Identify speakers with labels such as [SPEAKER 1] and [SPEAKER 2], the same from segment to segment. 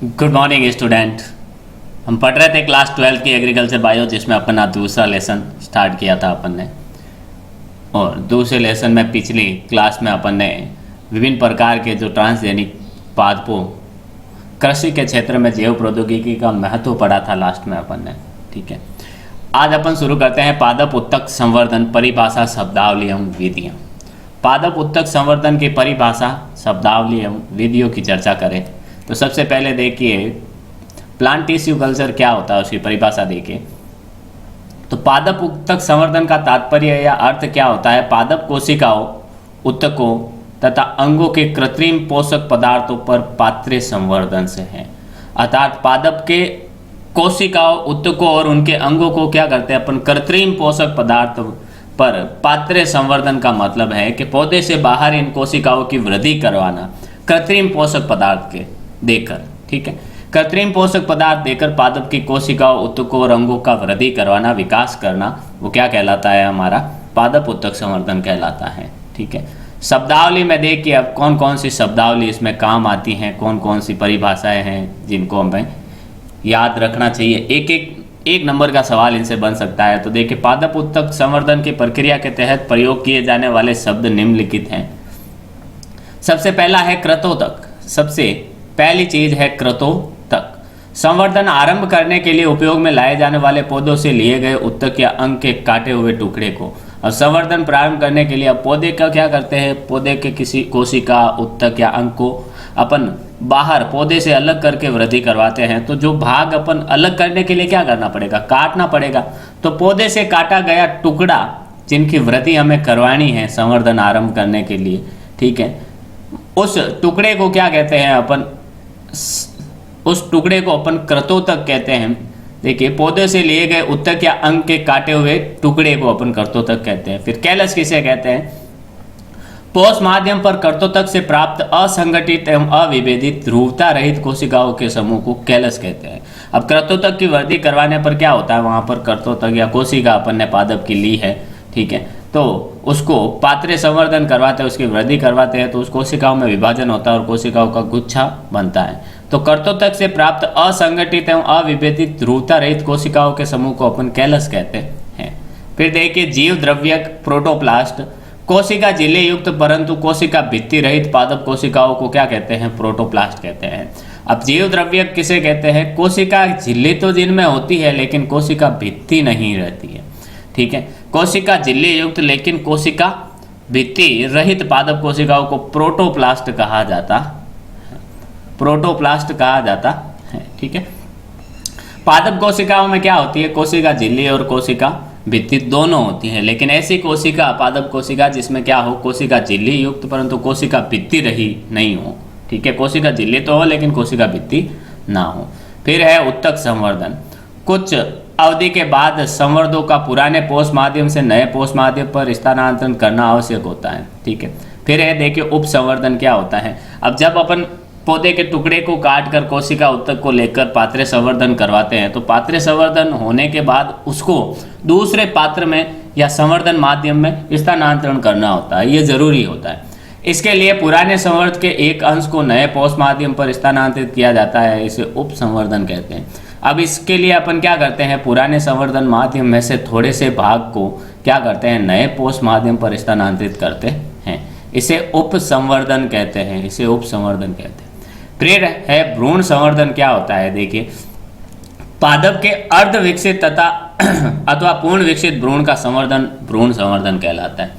[SPEAKER 1] Good morning student. हम पढ़ रहे थे क्लास 12 की एग्रीकल्चर बायो, जिसमें अपना दूसरा लेसन स्टार्ट किया था अपन ने। और दूसरे लेसन में पिछली क्लास में अपन ने विभिन्न प्रकार के जो ट्रांसजेनिक पादपों, कृषि के क्षेत्र में जैव प्रौद्योगिकी का महत्व पढ़ा था लास्ट में अपन ने। ठीक है, आज अपन शुरू करते हैं पादप उत्तक संवर्धन परिभाषा, शब्दावली एवं विधियाँ। पादप उत्तक संवर्धन की परिभाषा, शब्दावली एवं विधियों की चर्चा करें तो सबसे पहले देखिए प्लांट टिश्यू कल्चर क्या होता है, उसकी परिभाषा देखिए। तो पादप उत्तक संवर्धन का तात्पर्य या अर्थ क्या होता है? पादप कोशिकाओं, उत्तकों तथा अंगों के कृत्रिम पोषक पदार्थों पर पात्रे संवर्धन से है। अर्थात पादप के कोशिकाओं, उत्तकों और उनके अंगों को क्या करते हैं अपन? कृत्रिम पोषक पदार्थ पर पात्रे संवर्धन का मतलब है कि पौधे से बाहर इन कोशिकाओं की वृद्धि करवाना कृत्रिम पोषक पदार्थ के देकर। ठीक है, कृत्रिम पोषक पदार्थ देकर पादप की कोशिकाओं, उत्तकों और अंगों का वृद्धि करवाना, विकास करना, वो क्या कहलाता है? हमारा पादप उत्तक संवर्धन कहलाता है। ठीक है, शब्दावली में देखिए अब कौन कौन सी शब्दावली इसमें काम आती हैं, कौन कौन सी परिभाषाएं हैं जिनको हमें याद रखना चाहिए। एक नंबर का सवाल इनसे बन सकता है। तो देखिए, पादप उत्तक संवर्धन की प्रक्रिया के तहत प्रयोग किए जाने वाले शब्द निम्नलिखित हैं। सबसे पहला है क्रतोतक। सबसे पहली चीज है क्रतोतक। संवर्धन आरंभ करने के लिए उपयोग में लाए जाने वाले पौधों से लिए गए उत्तक या अंग के काटे हुए टुकड़े को, और संवर्धन प्रारंभ करने के लिए अब पौधे का क्या करते हैं? पौधे के किसी कोशिका, उत्तक या अंग को अपन बाहर पौधे से अलग करके वृद्धि करवाते हैं। तो जो भाग अपन अलग करने के लिए क्या करना पड़ेगा? काटना पड़ेगा। तो पौधे से काटा गया टुकड़ा जिनकी वृद्धि हमें करवानी है संवर्धन आरंभ करने के लिए, ठीक है, उस टुकड़े को क्या कहते हैं अपन? उस टुकड़े को अपन क्रतोतक कहते हैं। देखिए, पौधे से लिए गए उत्तक या अंग के काटे हुए टुकड़े को अपन क्रतोतक कहते हैं। फिर कैलस किसे कहते हैं? पोष माध्यम पर क्रतोतक से प्राप्त असंगठित एवं अविभेदित ध्रुवता रहित कोशिकाओं के समूह को कैलस कहते हैं। अब क्रतोतक की वृद्धि करवाने पर क्या होता है? वहां पर क्रतोतक या कोशिका अपन ने पादप की ली है, ठीक है, तो उसको पात्रे संवर्धन करवाते हैं, उसकी वृद्धि करवाते हैं, तो उस कोशिकाओं में विभाजन होता है और कोशिकाओं का गुच्छा बनता है। तो क्रतोतक से प्राप्त असंगठित एवं अविभेदित ध्रुवता रहित कोशिकाओं के समूह को अपन कैलस कहते हैं। फिर देखिए, जीव द्रव्यक प्रोटोप्लास्ट। कोशिका झिल्ली युक्त परंतु कोशिका भित्ति रहित पादप कोशिकाओं को क्या कहते हैं? प्रोटोप्लास्ट कहते हैं। अब जीव द्रव्यक किसे कहते हैं? कोशिका झिल्ली तो जिनमें होती है लेकिन कोशिका भित्ति नहीं रहती है, ठीक है। कोशिका झिल्ली युक्त लेकिन कोशिका भित्ति रहित पादप कोशिकाओं को प्रोटोप्लास्ट कहा जाता है, ठीक है। पादप कोशिकाओं में क्या होती है? कोशिका झिल्ली और कोशिका भित्ति दोनों होती है, लेकिन ऐसी कोशिका, पादप कोशिका जिसमें क्या हो? कोशिका झिल्ली युक्त परंतु कोशिका भित्ति रही नहीं हो, ठीक है। कोशिका झिल्ली तो हो लेकिन कोशिका भित्ति ना हो। फिर है उत्तक संवर्धन। कुछ अवधि के बाद संवर्धों का पुराने पोष माध्यम से नए पोष माध्यम पर स्थानांतरण करना आवश्यक होता है, ठीक है। फिर है देखिए उप संवर्धन क्या होता है? अब जब अपन पौधे के टुकड़े को काट कर कोशिका उत्तक को लेकर पात्रे संवर्धन करवाते हैं, तो पात्रे संवर्धन होने के बाद उसको दूसरे पात्र में या संवर्धन माध्यम में स्थानांतरण करना होता है, ये जरूरी होता है। इसके लिए पुराने संवर्ध के एक अंश को नए पोष माध्यम पर स्थानांतरित किया जाता है, इसे उप संवर्धन कहते हैं। अब इसके लिए अपन क्या करते हैं? पुराने संवर्धन माध्यम में से थोड़े से भाग को क्या करते हैं? नए पोष माध्यम पर स्थानांतरित करते हैं, इसे उप संवर्धन कहते हैं, इसे उप संवर्धन कहते हैं। फिर है भ्रूण संवर्धन क्या होता है? देखिए, पादप के अर्ध विकसित तथा अथवा पूर्ण विकसित भ्रूण का संवर्धन भ्रूण संवर्धन कहलाता है।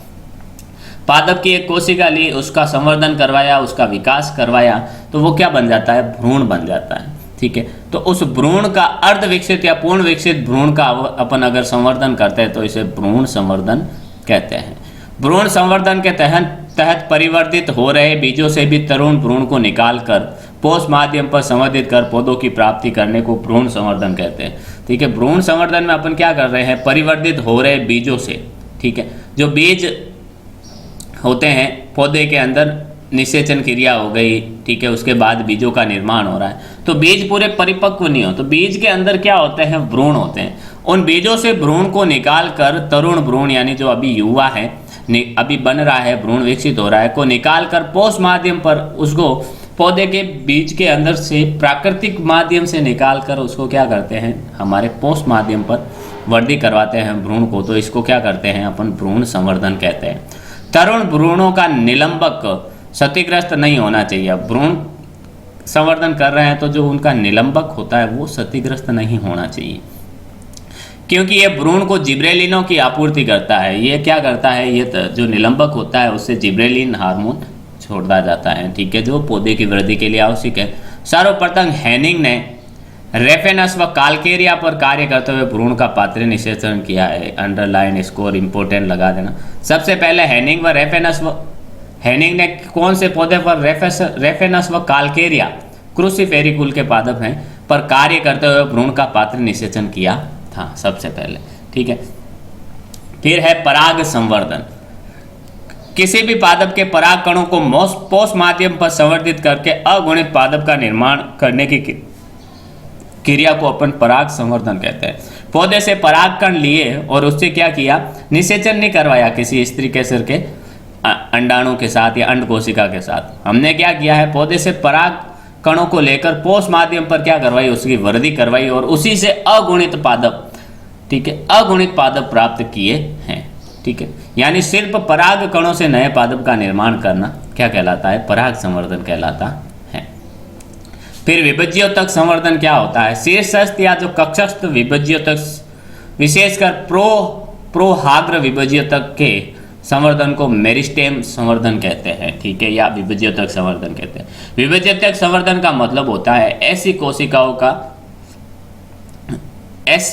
[SPEAKER 1] पादप की एक कोशिका ली, उसका संवर्धन करवाया, उसका विकास करवाया, तो वो क्या बन जाता है? भ्रूण बन जाता है, ठीक है। तो उस भ्रूण का अर्ध विकसित या पूर्ण विकसित भ्रूण का अपन अगर संवर्धन करते हैं तो इसे भ्रूण संवर्धन कहते हैं। भ्रूण संवर्धन के तहत परिवर्तित हो रहे बीजों से भी तरुण भ्रूण को निकालकर पोष माध्यम पर संवर्धित कर पौधों की प्राप्ति करने को भ्रूण संवर्धन कहते हैं, ठीक है। भ्रूण संवर्धन में अपन क्या कर रहे हैं? परिवर्तित हो रहे बीजों से, ठीक है, जो बीज होते हैं पौधे के अंदर, निषेचन क्रिया हो गई, ठीक है, उसके बाद बीजों का निर्माण हो रहा है, तो बीज पूरे परिपक्व नहीं हो, तो बीज के अंदर क्या होते हैं? भ्रूण होते हैं। उन बीजों से भ्रूण को निकाल कर तरुण भ्रूण, यानी जो अभी युवा है, अभी बन रहा है, भ्रूण विकसित हो रहा है, को निकाल कर पोष माध्यम पर उसको पौधे के बीज के अंदर से प्राकृतिक माध्यम से निकाल कर उसको क्या करते हैं, हमारे पोष माध्यम पर वृद्धि करवाते हैं भ्रूण को, तो इसको क्या करते हैं अपन भ्रूण संवर्धन कहते हैं। तरुण भ्रूणों का निलंबक क्षतिग्रस्त नहीं होना चाहिए। भ्रूण संवर्धन कर रहे हैं तो जो उनका निलंबक होता है वो क्षतिग्रस्त नहीं होना चाहिए, क्योंकि ये भ्रूण को जिब्रेलिनों की आपूर्ति करता है। ये क्या करता है, ये जो निलंबक होता है उससे जिब्रेलिन हार्मोन छोड़ा जाता है, ठीक है, जो पौधे की वृद्धि के लिए आवश्यक है। सर्वप्रथम हेनिंग ने रेफेनस व कालकेरिया पर कार्य करते हुए भ्रूण का पात्रीय निषेचन किया है। अंडरलाइन स्कोर इंपोर्टेंट लगा देना। सबसे पहले हेनिंग ने कौन से पौधे पर, रेफेनस व कालकेरिया क्रूसिफेरी कुल के पादप हैं, पर कार्य करते हुए भ्रूण का पात्रीय निषेचन किया था सबसे पहले, ठीक है। फिर है पराग संवर्धन। किसी भी पादप के पराग कणों को पोष माध्यम पर संवर्धित करके अगुणित पादप का निर्माण करने की क्रिया को अपन पराग संवर्धन कहते हैं। पौधे से पराग कण लिए और उससे क्या किया, निषेचन नहीं करवाया किसी स्त्री के सिर के अंडाणु के साथ या अंड कोशिका के साथ। हमने क्या किया है, पौधे से पराग कणों को लेकर पोष माध्यम पर क्या करवाई, उसकी वृद्धि करवाई और उसी से अगुणित पादप, ठीक है, अगुणित पादप प्राप्त किए हैं, ठीक है। यानी सिर्फ पराग कणों से नए पादप का निर्माण करना क्या कहलाता है, पराग संवर्धन कहलाता है। फिर विभज्योतक संवर्धन क्या होता है, शीर्षस्थ या जो कक्षस्थ विभज्योतक, विशेषकर प्रोहाग्र विभज्योतक के संवर्धन को मेरिस्टेम संवर्धन कहते हैं, ठीक है, या विभज्योतक संवर्धन कहते हैं। विभज्योतक संवर्धन का मतलब होता है ऐसी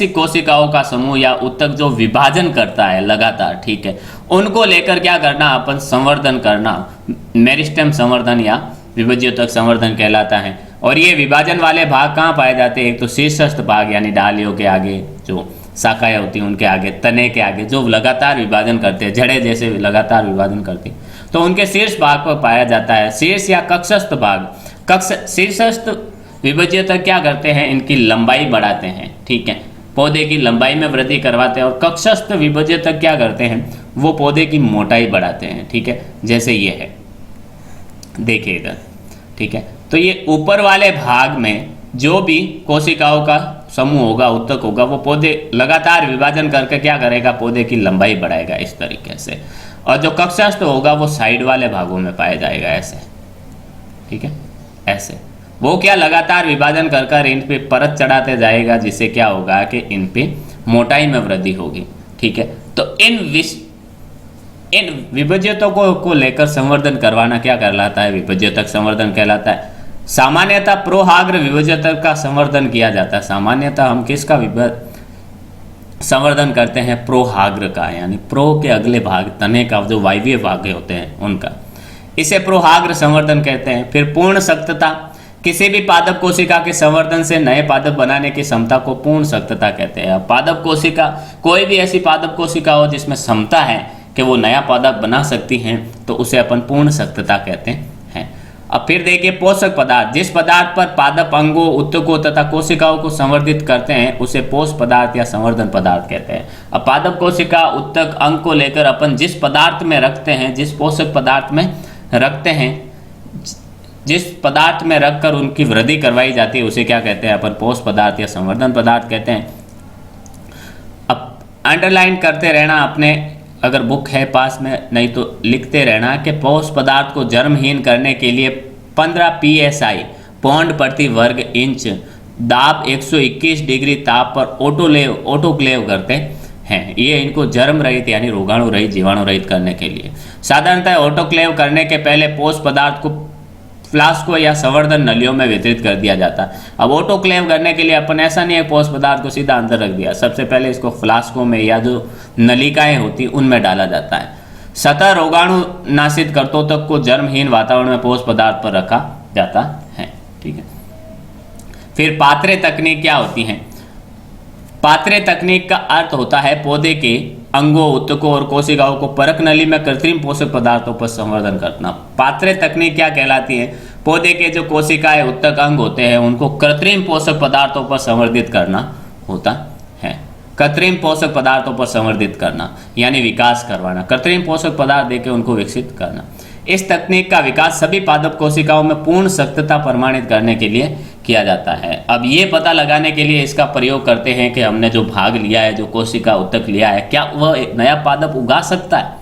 [SPEAKER 1] कोशिकाओं का समूह या उत्तक जो विभाजन करता है लगातार, ठीक है, उनको लेकर क्या करना, अपन संवर्धन करना, मेरिस्टेम संवर्धन या विभज्योतक संवर्धन कहलाता है। और ये विभाजन वाले भाग कहाँ पाए जाते हैं, एक तो शीर्षस्थ भाग यानी डालियों के आगे जो शाखाएं होती हैं उनके आगे, तने के आगे जो लगातार विभाजन करते हैं, जड़ें जैसे लगातार विभाजन करती, तो उनके शीर्ष भाग पर पाया जाता है। शीर्ष या कक्षस्थ भाग, शीर्षस्थ विभज्योतक क्या करते हैं, इनकी लंबाई बढ़ाते हैं, ठीक है, पौधे की लंबाई में वृद्धि करवाते हैं। और कक्षस्थ विभज्योतक क्या करते हैं, वो पौधे की मोटाई बढ़ाते हैं, ठीक है, जैसे ये है, देखिए इधर, ठीक है। तो ये ऊपर वाले भाग में जो भी कोशिकाओं का समूह होगा, उत्तक होगा, वो पौधे लगातार विभाजन करके क्या करेगा, पौधे की लंबाई बढ़ाएगा इस तरीके से। और जो कक्षस्थ होगा वो साइड वाले भागों में पाया जाएगा, ऐसे, ठीक है, ऐसे। वो क्या लगातार विभाजन कर कर इन पे परत चढ़ाते जाएगा, जिससे क्या होगा कि इन पे मोटाई में वृद्धि होगी, ठीक है। तो इन विभज्योतकों को लेकर संवर्धन करवाना क्या कहलाता है, विभज्योतक संवर्धन कहलाता है। सामान्यतः प्रोहाग्र विभज्योतक का संवर्धन किया जाता है। सामान्यतः हम किसका संवर्धन करते हैं, प्रोहाग्र का, यानी प्रो के अगले भाग, तने का जो वायवीय भाग होते हैं उनका, इसे प्रोहाग्र संवर्धन कहते हैं। फिर पूर्ण सख्तता, किसी भी पादप कोशिका के संवर्धन से नए पादप बनाने की क्षमता को पूर्ण सख्तता कहते हैं। पादप कोशिका, कोई भी ऐसी पादप कोशिका हो जिसमें क्षमता है कि वो नया पादप बना सकती हैं, तो उसे अपन पूर्ण सख्तता कहते हैं। अब फिर देखिए पोषक पदार्थ, जिस पदार्थ पर पादप अंगों, उत्तकों तथा कोशिकाओं को संवर्धित करते हैं उसे पोष पदार्थ या संवर्धन पदार्थ कहते हैं। अब पादप कोशिका, उत्तक, अंग को लेकर अपन जिस पदार्थ में रखते हैं, जिस पोषक पदार्थ में रखते हैं, जिस पदार्थ में रखकर उनकी वृद्धि करवाई जाती है उसे क्या कहते हैं, अपन पोष पदार्थ या संवर्धन पदार्थ कहते हैं। अब अंडरलाइन करते रहना अपने, अगर बुक है पास में, नहीं तो लिखते रहना कि पोष पदार्थ को जर्महीन करने के लिए 15 psi पौंड प्रति वर्ग इंच दाब 121 डिग्री ताप पर ऑटोक्लेव करते हैं। ये इनको जर्म रहित यानी रोगाणु रहित, जीवाणु रहित करने के लिए। साधारणतः ऑटोक्लेव करने के पहले पोष पदार्थ को फ्लास्को या संवर्धन नलियों में वितरित कर दिया जाता है। अब ऑटोक्लेव करने के लिए अपन ऐसा नहीं है पोष पदार्थ को सीधा अंदर रख दिया, सबसे पहले इसको फ्लास्कों में या जो नलिकाएं होती उनमें डाला जाता है। सतह रोगाणु नाशित कर्तों को जर्महीन वातावरण में पोष पदार्थ पर रखा जाता है, ठीक है। फिर पात्रे तकनीक क्या होती है, पात्रे तकनीक का अर्थ होता है पौधे के अंगों, उत्तकों और कोशिकाओं को परक नली में कृत्रिम पोषक पदार्थों पर संवर्धन करना। पात्रे तकनीक क्या कहलाती है, पौधे के जो कोशिकाएं, उत्तक, अंग होते हैं उनको कृत्रिम पोषक पदार्थों पर संवर्धित करना होता है। कृत्रिम पोषक पदार्थों पर संवर्धित करना यानी विकास करवाना, कृत्रिम पोषक पदार्थ देके उनको विकसित करना। इस तकनीक का विकास सभी पादप कोशिकाओं में पूर्ण सख्तता प्रमाणित करने के लिए किया जाता है। अब ये पता लगाने के लिए इसका प्रयोग करते हैं कि हमने जो भाग लिया है, जो कोशिका ऊतक लिया है, क्या वह एक नया पादप उगा सकता है,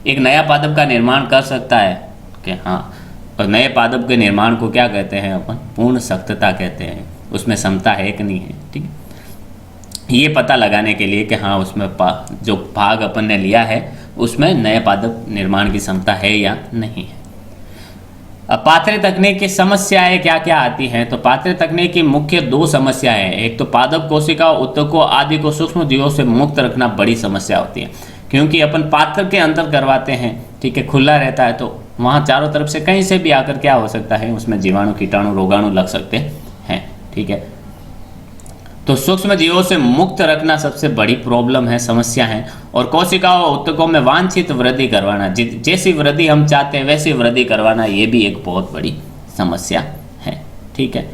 [SPEAKER 1] एक नया पादप का निर्माण कर सकता है कि हाँ। और नए पादप के निर्माण को क्या कहते हैं अपन, पूर्ण सख्तता कहते हैं। उसमें क्षमता है कि नहीं है, ठीक है। ये पता लगाने के लिए कि हाँ उसमें जो भाग अपन ने लिया है उसमें नए पादप निर्माण की क्षमता है या नहीं है। अब पाथरे तकनीक की समस्याएं क्या क्या आती हैं, तो पाथरे तकनीक की मुख्य दो समस्याएं हैं। एक तो पादप कोशिकाओं, ऊतकों आदि को सूक्ष्म जीवों से मुक्त रखना बड़ी समस्या होती है, क्योंकि अपन पात्र के अंदर करवाते हैं, ठीक है, खुला रहता है, तो वहाँ चारों तरफ से कहीं से भी आकर क्या हो सकता है, उसमें जीवाणु, कीटाणु, रोगाणु लग सकते हैं, ठीक है। तो सूक्ष्म जीवों से मुक्त रखना सबसे बड़ी प्रॉब्लम है, समस्या है। और कोशिकाओं और ऊतकों में वांछित वृद्धि करवाना, जैसी वृद्धि हम चाहते हैं वैसी वृद्धि करवाना, ये भी एक बहुत बड़ी समस्या है, ठीक है।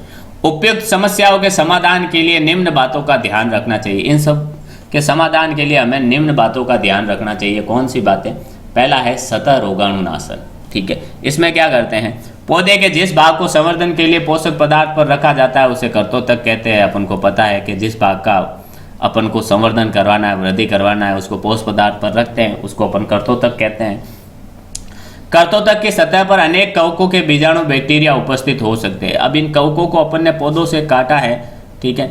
[SPEAKER 1] उपयुक्त समस्याओं के समाधान के लिए निम्न बातों का ध्यान रखना चाहिए। इन सब के समाधान के लिए हमें निम्न बातों का ध्यान रखना चाहिए। कौन सी बातें? पहला है सतह रोगाणुनाशन, ठीक है। इसमें क्या करते हैं, पौधे के जिस भाग को संवर्धन के लिए पोषक पदार्थ पर रखा जाता है उसे कर्तोतक कहते हैं। अपन को पता है कि जिस भाग का अपन को संवर्धन करवाना है, वृद्धि करवाना है, उसको पोषक पदार्थ पर रखते हैं, उसको अपन कर्तोतक कहते हैं। कर्तोतक की सतह पर अनेक कवकों के बीजाणु, बैक्टीरिया उपस्थित हो सकते हैं। अब इन कवकों को अपन ने पौधों से काटा है, ठीक है,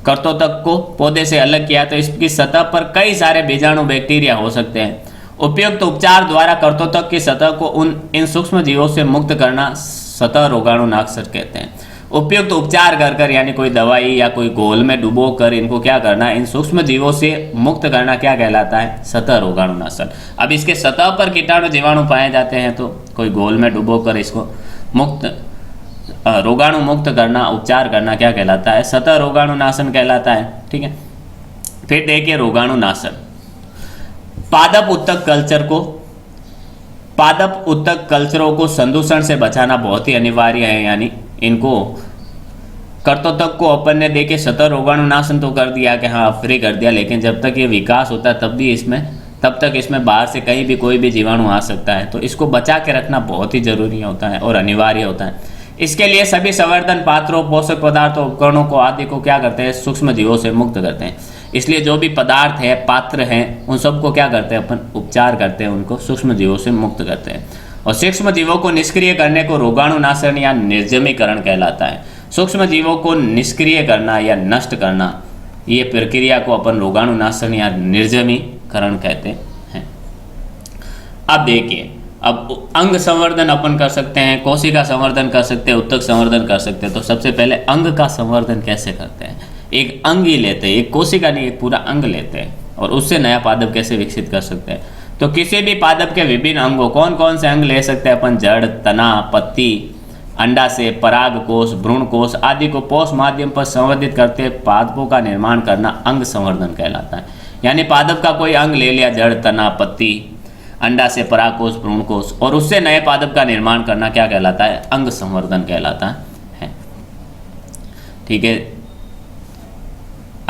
[SPEAKER 1] कर्तोतक को पौधे से अलग किया, तो इसकी सतह पर कई सारे बीजाणु, बैक्टीरिया हो सकते हैं। उपयुक्त उपचार द्वारा कर्तोतक की सतह को इन सूक्ष्म जीवों से मुक्त करना सतह रोगाणुनाशन कहते हैं। उपयुक्त उपचार कर यानी कोई दवाई या कोई घोल में डुबो कर इनको क्या करना, इन सूक्ष्म जीवों से मुक्त करना क्या कहलाता है, सतह रोगाणुनाशन। अब इसके सतह पर कीटाणु, जीवाणु पाए जाते हैं, तो कोई घोल में डुबो कर इसको मुक्त, रोगाणु मुक्त करना, उपचार करना क्या कहलाता है, सतह रोगाणुनाशन कहलाता है, ठीक है। फिर देखिए रोगाणुनाशन। पादप ऊतक कल्चर को, पादप ऊतक कल्चरों को संदूषण से बचाना बहुत ही अनिवार्य है। यानी इनको कर्तोतक को अपन ने देखे सतह रोगाणुनाशन तो कर दिया कि हाँ फ्री कर दिया, लेकिन जब तक ये विकास होता है तब तक इसमें बाहर से कहीं भी कोई भी जीवाणु आ सकता है, तो इसको बचा के रखना बहुत ही जरूरी होता है और अनिवार्य होता है। इसके लिए सभी संवर्धन पात्रों, पोषक पदार्थों, उपकरणों को आदि को क्या करते हैं, सूक्ष्म जीवों से मुक्त करते हैं। इसलिए जो भी पदार्थ है, पात्र हैं, उन सबको क्या करते हैं अपन, उपचार करते हैं, उनको सूक्ष्म जीवों से मुक्त करते हैं। और सूक्ष्म जीवों को निष्क्रिय करने को रोगाणुनाशन या निर्जमीकरण कहलाता है। सूक्ष्म जीवों को निष्क्रिय करना या नष्ट करना, ये प्रक्रिया को अपन रोगाणुनाशन या निर्जमीकरण कहते हैं। अब देखिए, अब अंग संवर्धन अपन कर सकते हैं, कोशिका संवर्धन कर सकते हैं, ऊतक संवर्धन कर सकते हैं। तो सबसे पहले अंग का संवर्धन कैसे करते हैं, एक अंग ही लेते हैं, एक कोशिका नहीं, एक पूरा अंग लेते हैं और उससे नया पादप कैसे विकसित कर सकते हैं। तो किसी भी पादप के विभिन्न अंगों, कौन कौन से अंग ले सकते हैं अपन, जड़, तना, पत्ती, अंडाशय, परागकोश, भ्रूणकोश आदि को पोष माध्यम पर संवर्धित करते पादपों का निर्माण करना अंग संवर्धन कहलाता है। यानी पादप का कोई अंग ले लिया, जड़, तना, पत्ती, अंडाशय, परागकोश, भ्रूणकोश, और उससे नए पादप का निर्माण करना क्या कहलाता है, अंग संवर्धन कहलाता है, ठीक है।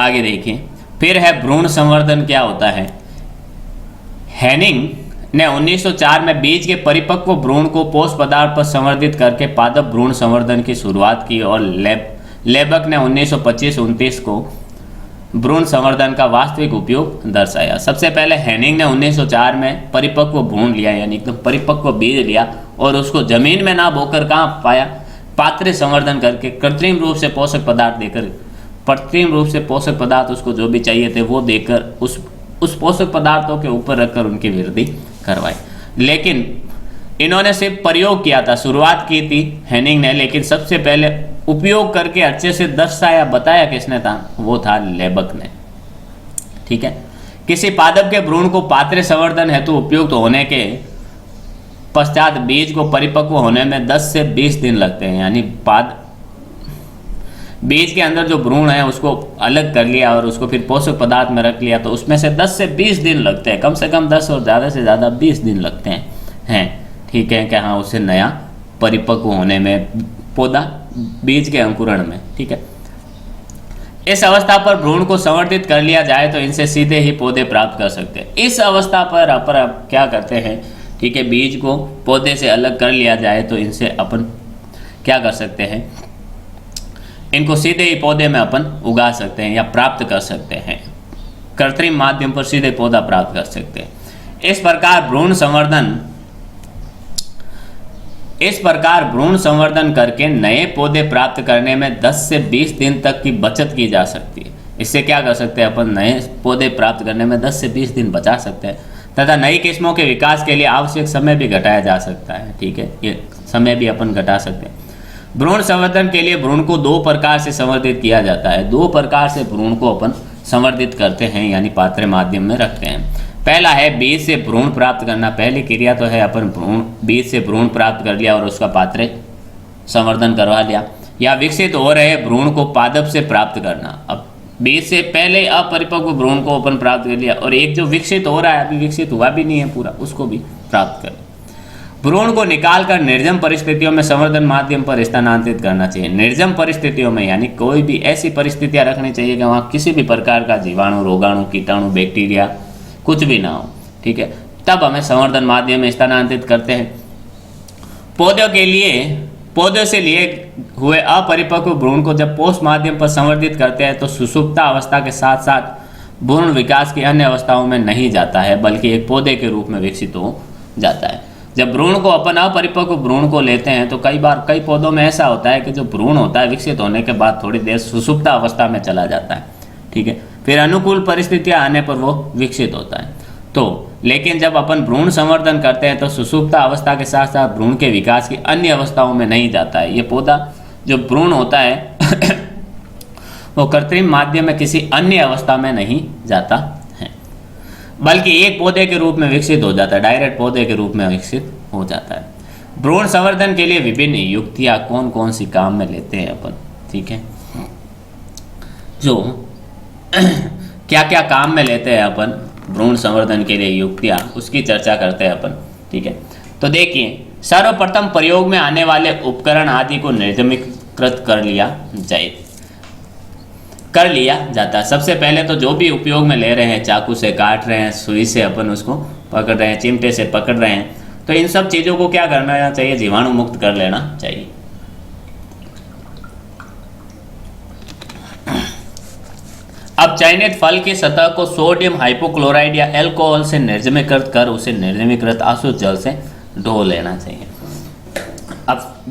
[SPEAKER 1] आगे देखिए, फिर है भ्रूण संवर्धन। क्या होता है, हेनिंग ने 1904 में बीज के परिपक्व भ्रूण को पोष पदार्थ पर संवर्धित करके पादप भ्रूण संवर्धन की शुरुआत की और लेबक ने 1925-29 को भ्रूण संवर्धन का वास्तविक उपयोग दर्शाया। सबसे पहले हेनिंग ने 1904 में परिपक्व भ्रूण लिया, यानी एकदम परिपक्व बीज लिया और उसको जमीन में ना बोकर कहाँ पाया, पात्र संवर्धन करके कृत्रिम रूप से पोषक पदार्थ देकर, कृत्रिम रूप से पोषक पदार्थ उसको जो भी चाहिए थे वो देकर उस पोषक पदार्थों के ऊपर रखकर उनकी वृद्धि करवाई। लेकिन इन्होंने सिर्फ प्रयोग किया था, शुरुआत की थी हेनिंग ने, लेकिन सबसे पहले उपयोग करके अच्छे से दर्शाया, बताया किसने था, वो था लेबक ने, ठीक है। किसी पादप के भ्रूण को पात्र संवर्धन हेतु उपयुक्त होने के पश्चात बीज को परिपक्व होने में 10 से 20 दिन लगते हैं। यानी बीज के अंदर जो भ्रूण है उसको अलग कर लिया और उसको फिर पोषक पदार्थ में रख लिया, तो उसमें से 10 से 20 दिन लगते हैं, कम से कम 10 और ज़्यादा से ज़्यादा 20 दिन लगते हैं, ठीक है, कि हाँ उससे नया परिपक्व होने में, पौधा बीज के अंकुरण में, ठीक है। इस अवस्था पर भ्रूण को संवर्धित कर लिया जाए तो इनसे सीधे ही पौधे प्राप्त कर सकते हैं। इस अवस्था पर अपन क्या करते हैं ठीक है, बीज को पौधे से अलग कर लिया जाए तो इनसे अपन क्या कर सकते हैं, इनको सीधे ही पौधे में अपन उगा सकते हैं या प्राप्त कर सकते हैं, कृत्रिम माध्यम पर सीधे पौधा प्राप्त कर सकते हैं। इस प्रकार भ्रूण संवर्धन करके नए पौधे प्राप्त करने में 10 से 20 दिन तक की बचत की जा सकती है। इससे क्या कर सकते हैं अपन, नए पौधे प्राप्त करने में 10 से 20 दिन बचा सकते हैं तथा नई किस्मों के विकास के लिए आवश्यक समय भी घटाया जा सकता है। ठीक है, ये समय भी अपन घटा सकते हैं। भ्रूण संवर्धन के लिए भ्रूण को 2 प्रकार से संवर्धित किया जाता है। 2 प्रकार से भ्रूण को अपन संवर्धित करते हैं यानी पात्र माध्यम में रखते हैं। पहला है बीज से भ्रूण प्राप्त करना। पहली क्रिया तो है अपन बीज से भ्रूण प्राप्त कर लिया और उसका पात्र संवर्धन करवा लिया, या विकसित हो रहे भ्रूण को पादप से प्राप्त करना। अब बीज से पहले अपरिपक्व भ्रूण को अपन प्राप्त कर लिया और एक जो विकसित हो रहा है, अभी विकसित हुआ भी नहीं है पूरा, उसको भी प्राप्त कर। भ्रूण को निकालकर निर्जम परिस्थितियों में संवर्धन माध्यम पर स्थानांतरित करना चाहिए। निर्जम परिस्थितियों में यानी कोई भी ऐसी परिस्थितियां रखनी चाहिए कि वहाँ किसी भी प्रकार का जीवाणु, रोगाणु, कीटाणु, बैक्टीरिया कुछ भी ना हो। ठीक है, तब हमें संवर्धन माध्यम में स्थानांतरित करते हैं। पौधों से लिए हुए अपरिपक्व भ्रूण को जब पोष माध्यम पर संवर्धित करते हैं तो सुषुप्ता अवस्था के साथ साथ भ्रूण विकास की अन्य अवस्थाओं में नहीं जाता है, बल्कि एक पौधे के रूप में विकसित हो जाता है। जब भ्रूण को अपन अपरिपक्व भ्रूण को लेते हैं तो कई पौधों में ऐसा होता है कि जो भ्रूण होता है विकसित होने के बाद थोड़ी देर सुषुप्ता अवस्था में चला जाता है। ठीक है, फिर अनुकूल परिस्थितियां आने पर वो विकसित होता है। तो लेकिन जब अपन भ्रूण संवर्धन करते हैं तो सुषुप्ता अवस्था के साथ साथ भ्रूण के विकास की अन्य अवस्थाओं में नहीं जाता है। ये पौधा जो भ्रूण होता है वो कृत्रिम माध्यम में किसी अन्य अवस्था में नहीं जाता है, बल्कि एक पौधे के रूप में विकसित हो जाता है, डायरेक्ट पौधे के रूप में विकसित हो जाता है। भ्रूण संवर्धन के लिए विभिन्न युक्तियाँ कौन कौन सी काम में लेते हैं अपन। ठीक है, जो क्या क्या काम में लेते हैं अपन भ्रूण संवर्धन के लिए युक्तियाँ, उसकी चर्चा करते हैं अपन। ठीक है, तो देखिए, सर्वप्रथम प्रयोग में आने वाले उपकरण आदि को निर्जमीकृत कर लिया जाता है। सबसे पहले तो जो भी उपयोग में ले रहे हैं, चाकू से काट रहे हैं, सुई से अपन उसको पकड़ रहे हैं, चिमटे से पकड़ रहे हैं, तो इन सब चीज़ों को क्या करना चाहिए, जीवाणु मुक्त कर लेना चाहिए। अब चयनित फल की सतह को सोडियम हाइपोक्लोराइड या अल्कोहल से निर्जमीकृत कर उसे निर्जमीकृत अशुद्ध जल से धो लेना चाहिए। अब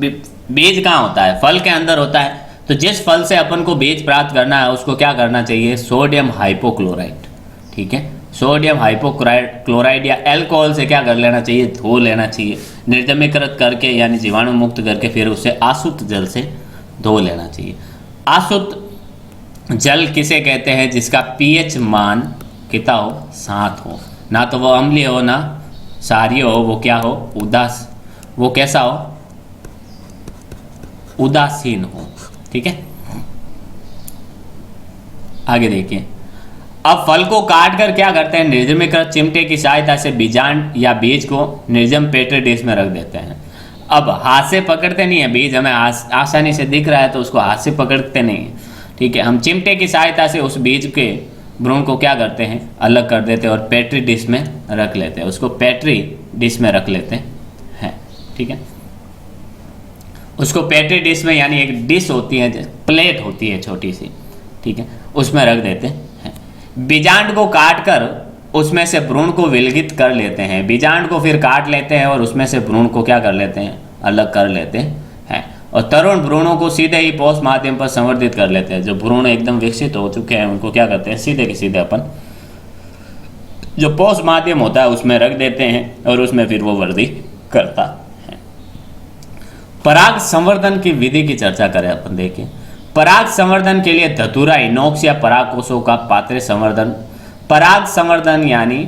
[SPEAKER 1] बीज कहाँ होता है, फल के अंदर होता है। तो जिस फल से अपन को बीज प्राप्त करना है उसको क्या करना चाहिए, सोडियम हाइपोक्लोराइड। ठीक है, सोडियम हाइपोक्लोराइड या अल्कोहल से क्या कर लेना चाहिए, धो लेना चाहिए, निर्जमीकृत करके यानी जीवाणु मुक्त करके फिर उसे अशुद्ध जल से धो लेना चाहिए। अशुद्ध जल किसे कहते हैं, जिसका पीएच मान कितना हो, 7 हो, ना तो वो अम्लीय हो ना क्षारीय हो, वो क्या हो, वो कैसा हो, उदासीन हो। ठीक है, आगे देखिए। अब फल को काट कर क्या करते हैं, निर्जमीकृत चिमटे की सहायता से बीजांड या बीज को निर्जम पेट्री डिश में रख देते हैं। अब हाथ से पकड़ते नहीं है, बीज हमें आसानी से दिख रहा है तो उसको हाथ से पकड़ते नहीं है। ठीक है, हम चिमटे की सहायता से उस बीज के भ्रूण को क्या करते हैं, अलग कर देते हैं और पेट्री डिश में रख लेते हैं, उसको पेट्री डिश में रख लेते हैं। ठीक है, उसको पेट्री डिश में यानी एक डिश होती है, प्लेट होती है छोटी सी, ठीक है, उसमें रख देते हैं। बीजांड को काट कर उसमें से भ्रूण को विलगित कर लेते हैं। बीजांड को फिर काट लेते हैं और उसमें से भ्रूण को क्या कर लेते हैं, अलग कर लेते हैं और तरुण भ्रूणों को सीधे ही पोष माध्यम पर संवर्धित कर लेते हैं। जो भ्रूण एकदम विकसित हो चुके हैं उनको क्या करते हैं, सीधे के सीधे अपन जो पोष माध्यम होता है उसमें रख देते हैं और उसमें फिर वो वृद्धि करता है। पराग संवर्धन की विधि की चर्चा करें अपन। देखिए, पराग संवर्धन के लिए धतूरा, इनॉक्स या पराग कोषों का पात्र संवर्धन। पराग संवर्धन यानी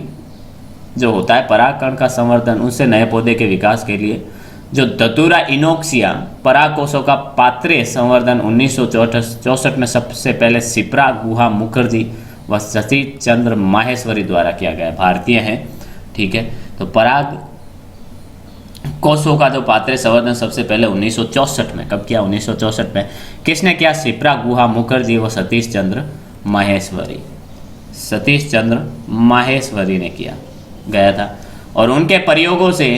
[SPEAKER 1] जो होता है परागकण का संवर्धन, उनसे नए पौधे के विकास के लिए जो धतूरा, इनॉक्स या पराग कोषों का पात्रे संवर्धन 1964 में सबसे पहले शिप्रा गुहा मुखर्जी व सतीश चंद्र माहेश्वरी द्वारा किया गया। भारतीय हैं, ठीक है। तो पराग कोषों का जो पात्रे संवर्धन सबसे पहले 1964 में, कब किया, 1964 में। किसने किया, शिप्रा गुहा मुखर्जी व सतीश चंद्र माहेश्वरी। सतीश चंद्र माहेश्वरी ने किया गया था। और उनके प्रयोगों से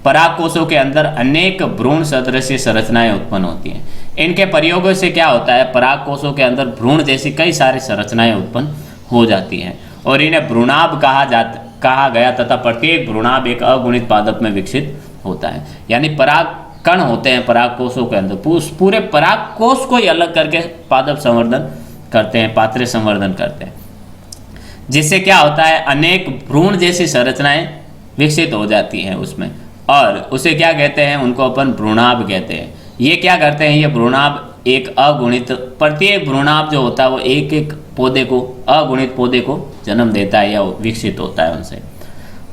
[SPEAKER 1] पराग कोशों के अंदर अनेक भ्रूण सदृश संरचनाएं उत्पन्न होती हैं। इनके प्रयोगों से क्या होता है, पराग कोशों के अंदर भ्रूण जैसी कई सारी संरचनाएं उत्पन्न हो जाती हैं और इन्हें भ्रूणाभ कहा गया तथा प्रत्येक भ्रूणाभ एक अगुणित पादप में विकसित होता है। यानी पराग कण होते हैं पराग कोशों के अंदर, पूरे पराग कोश को ही अलग करके पादप संवर्धन करते हैं, पात्रे संवर्धन करते हैं, जिससे क्या होता है अनेक भ्रूण जैसी संरचनाएं विकसित हो जाती हैं उसमें, और उसे क्या कहते हैं, उनको अपन भ्रूणाभ कहते हैं। ये क्या करते हैं, ये भ्रूणाभ एक अगुणित, प्रत्येक भ्रूणाभ जो होता है वो एक एक पौधे को, अगुणित पौधे को जन्म देता है या विकसित होता है उनसे।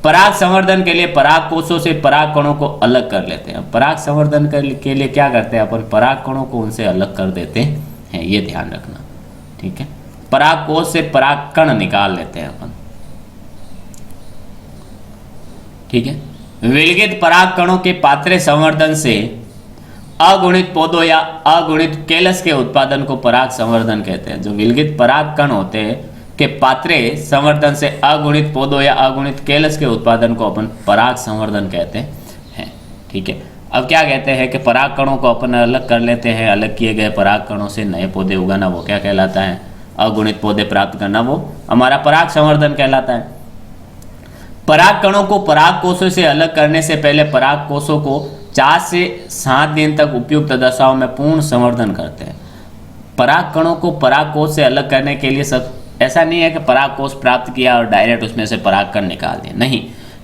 [SPEAKER 1] पराग संवर्धन के लिए पराग कोशों से पराग कणों को अलग कर लेते हैं। पराग संवर्धन के लिए क्या करते हैं अपन, पराग कणों को उनसे अलग कर देते हैं, ये ध्यान रखना, ठीक है। पराग कोश से पराग कण निकाल लेते हैं अपन, ठीक है। विलगित पराग कणों के पात्रे संवर्धन से अगुणित पौधों या अगुणित केलस के उत्पादन को पराग संवर्धन कहते हैं। जो विलगित पराग कण होते हैं के पात्रे संवर्धन से अगुणित पौधों या अगुणित केलस के उत्पादन को अपन पराग संवर्धन कहते हैं, ठीक है। अब क्या कहते हैं कि पराग कणों को अपन अलग कर लेते हैं, अलग किए गए पराग कणों से नए पौधे उगाना वो क्या कहलाता है, अगुणित पौधे प्राप्त करना वो हमारा पराग संवर्धन कहलाता है। पराग कणों को पराग कोशों से अलग करने से पहले पराग कोशों को 4 से 7 दिन तक उपयुक्त दशाओं में पूर्ण संवर्धन करते हैं। पराग कणों को पराग कोश से अलग करने के लिए सब ऐसा नहीं है कि पराग कोश प्राप्त किया और डायरेक्ट उसमें से पराग कण निकाल दिए, नहीं,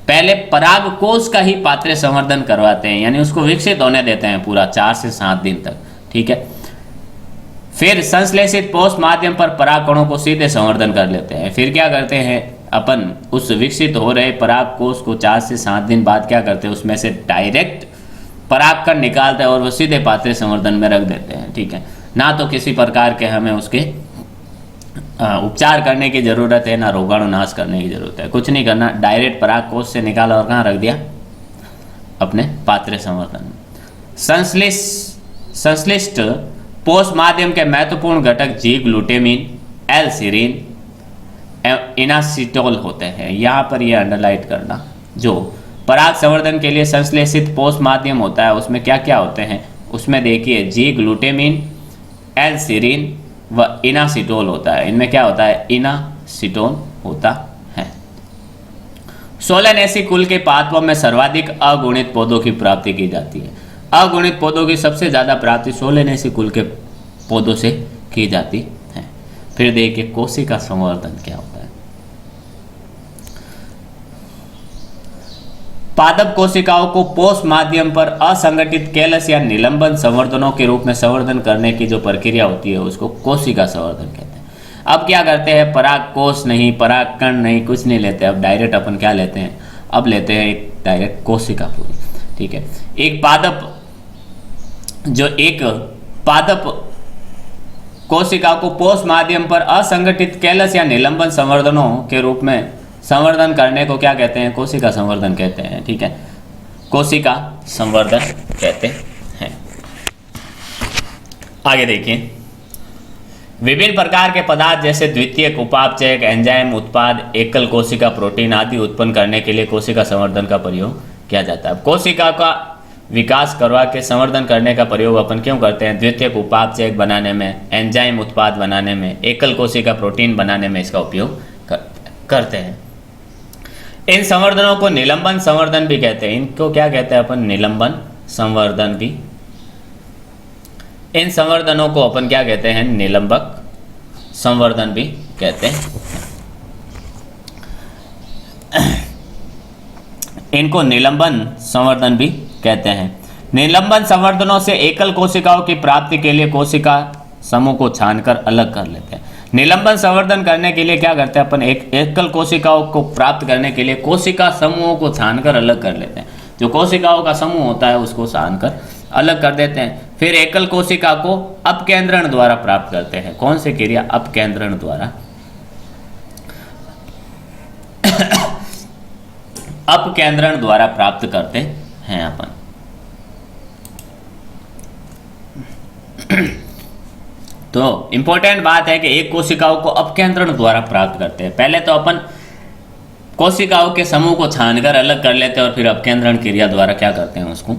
[SPEAKER 1] पहले पराग कोश का ही पात्रे संवर्धन करवाते हैं, यानी उसको विकसित होने देते हैं पूरा 4 से 7 दिन तक, ठीक है। फिर संश्लेषित पोष माध्यम पर पराग कणों को सीधे संवर्धन कर लेते हैं। फिर क्या करते हैं अपन, उस विकसित हो रहे पराग कोश को 4 से 7 दिन बाद क्या करते हैं, उसमें से डायरेक्ट पराग कण निकालते हैं और वो सीधे पात्रे संवर्धन में रख देते हैं, ठीक है। ना तो किसी प्रकार के हमें उसके उपचार करने की जरूरत है, ना रोगाणुनाश करने की जरूरत है, कुछ नहीं करना, डायरेक्ट पराग कोश से निकाला और कहाँ रख दिया, अपने पात्रे संवर्धन में। संश्लिष्ट पोष माध्यम के महत्वपूर्ण घटक जी ग्लूटेमिन, एल सीरीन, इनासिटोल होते हैं। यहाँ पर यह अंडरलाइन करना, जो पराग संवर्धन के लिए संश्लेषित पोष माध्यम होता है उसमें क्या क्या होते हैं, उसमें देखिए जी ग्लूटेमिन, एल सीरीन व इनासिटोल होता है। इनमें क्या होता है, इनासिटोल होता है। सोलेनेसी कुल के पादपों में सर्वाधिक अगुणित पौधों की प्राप्ति की जाती है। अगुणित पौधों की सबसे ज़्यादा प्राप्ति सोलेनेसी कुल के पौधों से की जाती है। फिर देखिए कोशिका संवर्धन क्या होता है। पादप कोशिकाओं को पोष माध्यम पर असंगठित केलस या निलंबन संवर्धनों के रूप में संवर्धन करने की जो प्रक्रिया होती है उसको कोशिका संवर्धन कहते हैं। अब क्या करते हैं, पराग कोश नहीं, पराग कण नहीं, कुछ नहीं लेते, अब डायरेक्ट अपन क्या लेते हैं, अब लेते हैं एक डायरेक्ट कोशिका पूरी, ठीक है। एक पादप कोशिका को पोष माध्यम पर असंगठित केलस या निलंबन संवर्धनों के रूप में संवर्धन करने को क्या कहते हैं, कोशिका संवर्धन कहते हैं, ठीक है। कोशिका संवर्धन कहते हैं। आगे देखिए, विभिन्न प्रकार के पदार्थ जैसे द्वितीयक, उपापचयक, एंजाइम उत्पाद, एकल कोशिका प्रोटीन आदि उत्पन्न करने के लिए कोशिका संवर्धन का प्रयोग किया जाता है। कोशिका का विकास करवा के संवर्धन करने का प्रयोग अपन क्यों करते हैं, द्वितीयक उपापचयक बनाने में, एंजाइम उत्पाद बनाने में, एकल कोशिका प्रोटीन बनाने में इसका उपयोग करते हैं। इन संवर्धनों को निलंबन संवर्धन भी कहते हैं। इनको क्या कहते हैं अपन, निलंबन संवर्धन भी। इन संवर्धनों को अपन क्या कहते हैं, निलंबक संवर्धन भी कहते हैं। इनको निलंबन संवर्धन भी कहते हैं। निलंबन संवर्धनों से एकल कोशिकाओं की प्राप्ति के लिए कोशिका समूह को छानकर अलग कर लेते हैं। निलंबन संवर्धन करने के लिए क्या करते हैं अपन, एक एकल कोशिकाओं को प्राप्त करने के लिए कोशिका समूहों को छानकर अलग कर लेते हैं। जो कोशिकाओं का समूह होता है उसको छानकर अलग कर देते हैं। फिर एकल कोशिका को अपकेंद्रण द्वारा प्राप्त करते हैं। कौन सी क्रिया, अपकेंद्रण द्वारा। अपकेंद्रण द्वारा प्राप्त करते हैं अपन। तो इंपॉर्टेंट बात है कि एक कोशिकाओं को अपकेंद्रण द्वारा प्राप्त करते हैं। पहले तो अपन कोशिकाओं के समूह को छानकर अलग कर लेते हैं और फिर अपकेंद्रण क्रिया द्वारा क्या करते हैं, उसको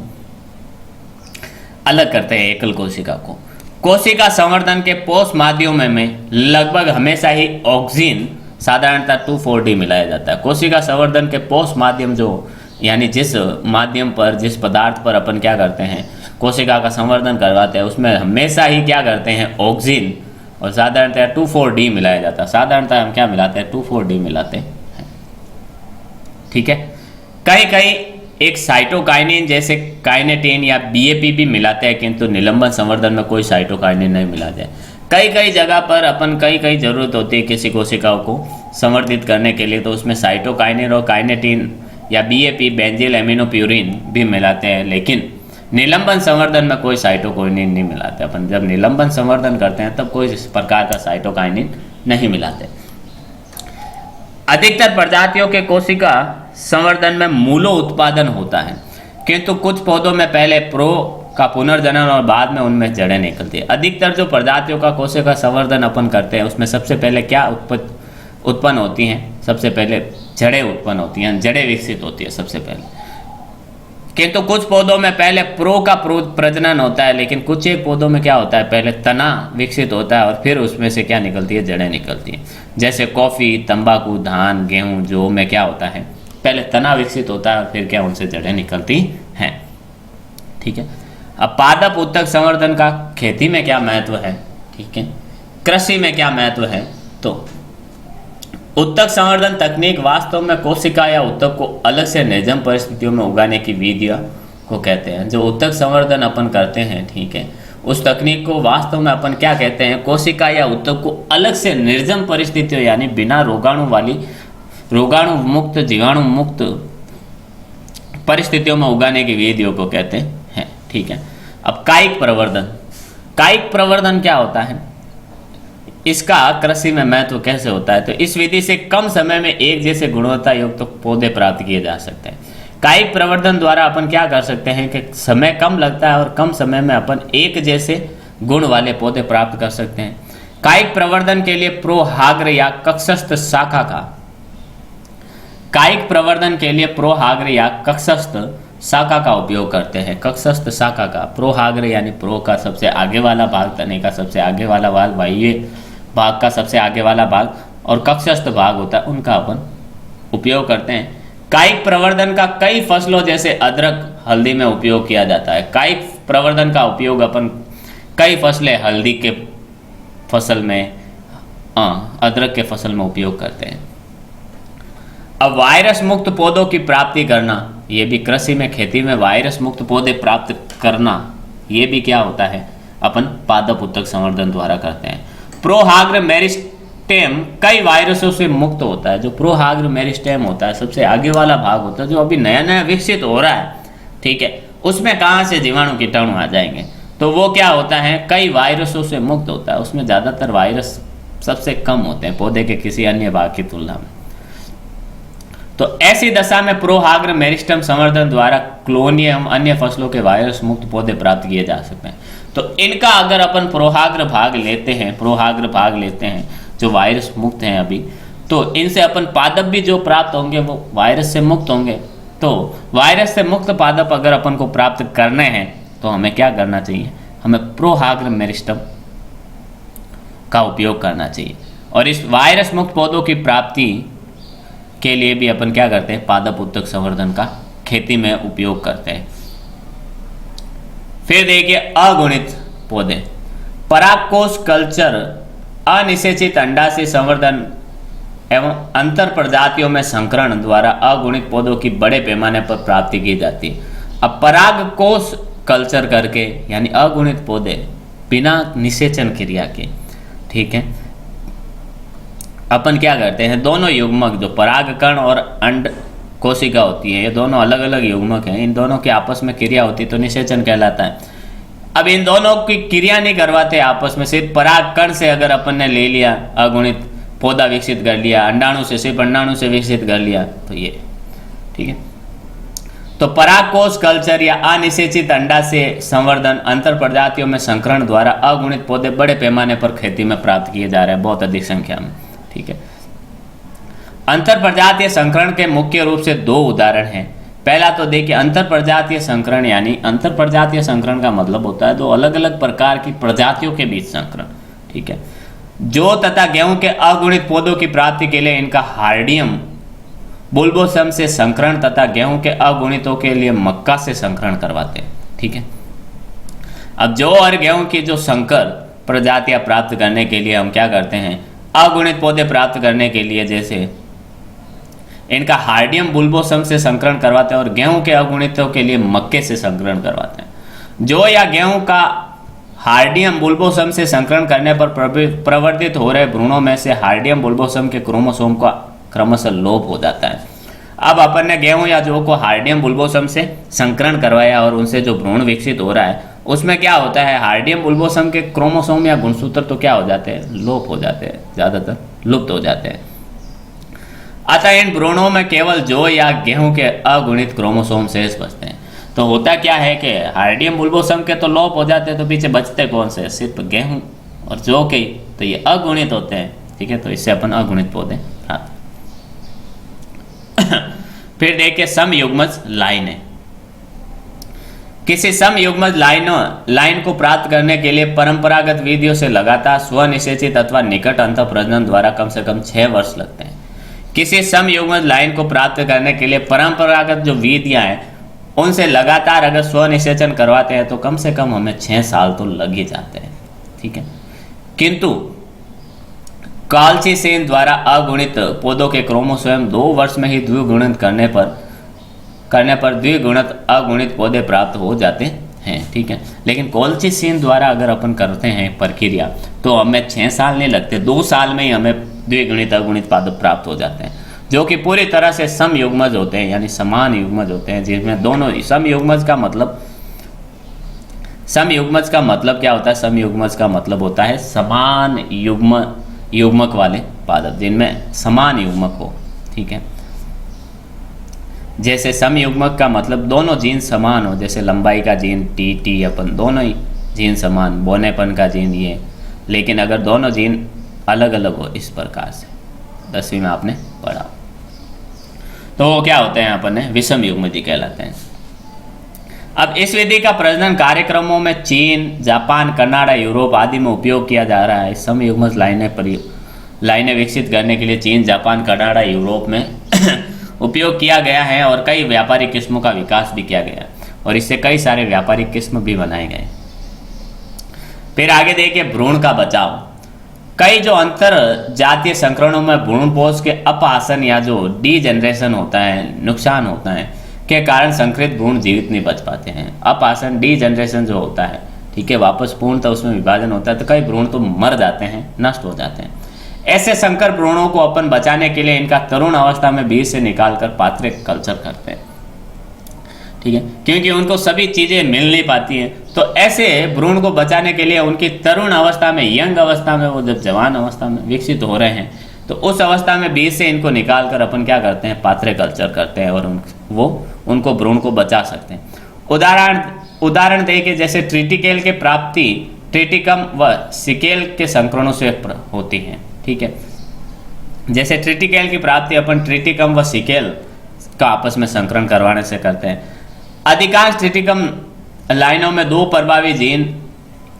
[SPEAKER 1] अलग करते हैं एकल कोशिका को। कोशिका संवर्धन के पोष माध्यमों में लगभग हमेशा ही ऑक्सीजन साधारणतः 2,4-D मिलाया जाता है। कोशिका संवर्धन के पोष माध्यम जो यानी जिस माध्यम पर, जिस पदार्थ पर अपन क्या करते हैं, कोशिका का संवर्धन करवाते हैं, उसमें हमेशा ही क्या करते हैं, ऑक्सीजन और साधारणतः 2,4-D मिलाया जाता है। साधारणतः हम क्या मिलाते हैं, 2,4-D मिलाते हैं। ठीक है, कई कई एक साइटोकाइनिन जैसे काइनेटिन या बीएपी भी मिलाते हैं, किंतु निलंबन संवर्धन में कोई साइटोकाइनिन नहीं मिला जाए। कई कई जगह पर अपन कई जरूरत होती है किसी कोशिकाओं को संवर्धित करने के लिए, तो उसमें साइटोकाइनिन और काइनेटिन या बीएपी बेंजील एमिनोप्यूरिन भी मिलाते हैं, लेकिन निलंबन संवर्धन में कोई साइटोकाइनिन नहीं मिलाते। अपन जब निलंबन संवर्धन करते हैं तब कोई इस प्रकार का साइटोकाइनिन नहीं मिलाते। अधिकतर प्रजातियों के कोशिका संवर्धन में मूलो उत्पादन होता है, किंतु कुछ पौधों में पहले प्रो का पुनर्जनन और बाद में उनमें जड़ें निकलती है। अधिकतर जो प्रजातियों का कोशिका संवर्धन अपन करते हैं उसमें सबसे पहले क्या उत्पन्न होती हैं, सबसे पहले जड़ें उत्पन्न होती हैं, जड़ें विकसित होती है सबसे पहले। किंतु कुछ पौधों में पहले प्रो का प्रजनन होता है, लेकिन कुछ एक पौधों में क्या होता है, पहले तना विकसित होता है और फिर उसमें से क्या निकलती है, जड़ें निकलती हैं। जैसे कॉफ़ी, तंबाकू, धान, गेहूँ जो में क्या होता है, पहले तना विकसित होता है और फिर क्या उनसे जड़ें निकलती हैं। ठीक है, अब पादप उत्तक संवर्धन का खेती में क्या महत्व है, ठीक है, कृषि में क्या महत्व है। तो उत्तक संवर्धन तकनीक वास्तव में कोशिका या उत्तक को अलग से निर्जम परिस्थितियों में उगाने की विधियों को कहते हैं। जो उत्तक संवर्धन अपन करते हैं, ठीक है, उस तकनीक को वास्तव में अपन क्या कहते हैं, कोशिका या उत्तक को अलग से निर्जम परिस्थितियों यानी बिना रोगाणु वाली, रोगाणु मुक्त, जीवाणु मुक्त परिस्थितियों में उगाने की विधियों को कहते हैं। ठीक है, अब कायिक प्रवर्धन, कायिक प्रवर्धन क्या होता है, इसका कृषि में महत्व कैसे होता है। तो इस विधि से कम समय में एक जैसे गुणवत्ता युक्त तो पौधे प्राप्त किए जा सकते हैं। कायिक प्रवर्धन द्वारा अपन क्या कर सकते हैं कि समय कम लगता है और कम समय में अपन एक जैसे गुण वाले पौधे प्राप्त कर सकते हैं। कायिक प्रवर्धन के लिए प्रोहाग्र या कक्षस्थ शाखा का, कायिक प्रवर्धन के लिए प्रोहाग्र या कक्षस्थ शाखा का उपयोग करते हैं। कक्षस्थ शाखा का, प्रोहाग्र यानी प्रो का सबसे आगे वाला भाग, तने का सबसे आगे वाला भाग, बाह्य भाग का सबसे आगे वाला भाग और कक्षस्थ भाग होता है, उनका अपन उपयोग करते हैं। कायिक प्रवर्धन का कई फसलों जैसे अदरक, हल्दी में उपयोग किया जाता है। कायिक प्रवर्धन का उपयोग अपन कई फसलें, हल्दी के फसल में, अदरक के फसल में उपयोग करते हैं। अब वायरस मुक्त पौधों की प्राप्ति करना, ये भी कृषि में, खेती में वायरस मुक्त पौधे प्राप्त करना, ये भी क्या होता है, अपन पादप उत्तक संवर्धन द्वारा करते हैं। प्रोहाग्र मेरिस्टेम कई वायरसों से मुक्त होता है। जो प्रोहाग्र मेरिस्टेम होता है, सबसे आगे वाला भाग होता है, जो अभी नया नया विकसित हो रहा है, ठीक है, उसमें कहाँ से जीवाणु कीटाणु आ जाएंगे, तो वो क्या होता है, कई वायरसों से मुक्त होता है। उसमें ज़्यादातर वायरस सबसे कम होते हैं पौधे के किसी अन्य भाग की तुलना में। तो ऐसी दशा में प्रोहाग्र मेरिस्टेम संवर्धन द्वारा क्लोनियम अन्य फसलों के वायरस मुक्त पौधे प्राप्त किए जा सकते हैं। तो इनका अगर अपन प्रोहाग्र भाग लेते हैं, जो वायरस मुक्त हैं अभी, तो इनसे अपन पादप भी जो प्राप्त होंगे वो वायरस से मुक्त होंगे। तो वायरस से मुक्त पादप अगर अपन को प्राप्त करने हैं तो हमें क्या करना चाहिए, हमें प्रोहाग्र मेरिस्टेम का उपयोग करना चाहिए। और इस वायरस मुक्त पौधों की प्राप्ति के लिए भी अपन क्या करते हैं, पादप उत्तक संवर्धन का खेती में उपयोग करते हैं। फिर देखिए अगुणित पौधे, परागकोश कल्चर, अनिषेचित अंडाशय संवर्धन एवं अंतर प्रजातियों में संकरण द्वारा अगुणित पौधों की बड़े पैमाने पर प्राप्ति की जाती है। अब परागकोश कल्चर करके यानी अगुणित पौधे बिना निषेचन क्रिया के, ठीक है, अपन क्या करते हैं, दोनों युग्मक जो परागकण और अंड कोशिका होती है, ये दोनों अलग अलग युग्मक हैं, इन दोनों की आपस में क्रिया होती है तो निषेचन कहलाता है। अब इन दोनों की क्रिया नहीं करवाते आपस में, सिर्फ परागकण से अगर अपन ने ले लिया, अगुणित पौधा विकसित कर लिया, अंडाणु से, सिर्फ अंडाणु से विकसित कर लिया, तो ये ठीक है। तो परागकोश कल्चर या अनिषेचित अंडाशय संवर्धन अंतर प्रजातियों में संकरण द्वारा अगुणित पौधे बड़े पैमाने पर खेती में प्राप्त किए जा रहे हैं, बहुत अधिक संख्या में, ठीक है। अंतर प्रजातीय संकरण के मुख्य रूप से दो उदाहरण हैं। पहला तो देखिए, अंतर प्रजातीय संकरण, यानी अंतर प्रजातीय संकरण का मतलब होता है दो अलग अलग प्रकार की प्रजातियों के बीच संकरण। ठीक है, जौ तथा गेहूं के अगुणित पौधों की प्राप्ति के लिए इनका हार्डियम बुल्बोसम से संकरण तथा गेहूं के अगुणितों के लिए मक्का से संकरण करवाते हैं। ठीक है, अब जौ और गेहूं की जो संकर प्रजातियां प्राप्त करने के लिए हम क्या करते हैं, अगुणित पौधे प्राप्त करने के लिए जैसे इनका हार्डियम बुल्बोसम से संकरण करवाते हैं और गेहूं के अगुणितों के लिए मक्के से संकरण करवाते हैं। जौ या गेहूं का हार्डियम बुल्बोसम से संकरण करने पर प्रवर्तित हो रहे भ्रूणों में से हार्डियम बुल्बोसम के क्रोमोसोम का क्रमशः लोप हो जाता है। अब अपन ने गेहूं या जौ को हार्डियम बुल्बोसम से संकरण करवाया और उनसे जो भ्रूण विकसित हो रहा है उसमें क्या होता है, हार्डियम बुल्बोसम के क्रोमोसोम या गुणसूत्र तो क्या हो जाते हैं, लोप हो जाते हैं, ज़्यादातर लुप्त हो जाते हैं। अतः इन भ्रूणों में केवल जौ या गेहूं के अगुणित क्रोमोसोम शेष बचते हैं। तो होता क्या है कि हार्डियम बुल्बोसम के तो लोप हो जाते हैं, तो पीछे बचते कौन से, सिर्फ गेहूं और जौ के, तो ये अगुणित होते हैं। ठीक है, तो इससे अपन अगुणित पौधे प्राप्त। फिर देखिए समयुग्मज लाइनें। किसी समयुग्मज लाइन को प्राप्त करने के लिए परंपरागत विधियों से लगातार स्वनिषेचित अथवा निकट अंतः प्रजनन द्वारा कम से कम 6 वर्ष लगते हैं। किसी समयुग्मज लाइन को प्राप्त करने के लिए परंपरागत जो विधियां हैं उनसे लगातार अगर स्वनिषेचन करवाते हैं तो कम से कम हमें 6 साल तो लग ही जाते हैं। ठीक है, किंतु कॉल्चिसिन द्वारा अगुणित पौधों के क्रोमोसोम 2 वर्ष में ही द्विगुणित करने पर द्विगुणित अगुणित पौधे प्राप्त हो जाते हैं। ठीक है, लेकिन कॉल्चिसिन द्वारा अगर अपन करते हैं प्रक्रिया तो हमें 6 साल नहीं लगते, 2 साल में ही हमें द्विगुणित अगुणित पादप प्राप्त हो जाते हैं, जो कि पूरी तरह से समयुग्मज होते हैं, यानी समान युग्मज होते हैं, जिसमें दोनों समयुग्मज का मतलब क्या होता है, समयुग्मज का मतलब होता है समान युग्मक वाले पादप जिनमें समान युग्मक हो। ठीक है, जैसे समयुग्मक का मतलब दोनों जीन समान हो, जैसे लंबाई का जीन टी अपन दोनों ही जीन समान, बोनेपन का जीन ये, लेकिन अगर दोनों जीन अलग अलग हो इस प्रकार से, 10वीं में आपने पढ़ा, तो वो क्या होते हैं अपन ने विषम युग्मजी कहलाते हैं। अब इस विधि का प्रजनन कार्यक्रमों में चीन, जापान, कनाडा, यूरोप आदि में उपयोग किया जा रहा है। समयुग्मज लाइनें विकसित करने के लिए चीन, जापान, कनाडा, यूरोप में उपयोग किया गया है और कई व्यापारिक किस्मों का विकास भी किया गया और इससे कई सारे व्यापारिक किस्म भी बनाए गए। फिर आगे देखिए भ्रूण का बचाव। कई जो अंतर जातीय संकरणों में भ्रूणपोष के अपआसन या जो डीजनरेशन होता है, नुकसान होता है के कारण संकरित भ्रूण जीवित नहीं बच पाते हैं। अपआसन डीजनरेशन जो होता है, ठीक है, वापस पूर्णतः उसमें विभाजन होता है तो कई भ्रूण तो मर जाते हैं, नष्ट हो जाते हैं। ऐसे संकर भ्रूणों को अपन बचाने के लिए इनका तरुण अवस्था में बीज से निकालकर पात्र कल्चर करते हैं। ठीक है, क्योंकि उनको सभी चीजें मिल नहीं पाती हैं, तो ऐसे भ्रूण को बचाने के लिए उनकी तरुण अवस्था में, यंग अवस्था में, वो जब जवान अवस्था में विकसित हो रहे हैं तो उस अवस्था में बीज से इनको निकालकर अपन क्या करते हैं, पात्र कल्चर करते हैं और उनको भ्रूण को बचा सकते हैं। उदाहरण देखिए, जैसे ट्रिटिकेल के प्राप्ति ट्रिटिकम व सिकेल के संकरणों से होती है। ठीक है, जैसे ट्रिटिकेल की प्राप्ति अपन ट्रिटिकम व सिकेल का आपस में संकरण करवाने से करते हैं। अधिकांश ट्रिटिकम लाइनों में 2 प्रभावी जीन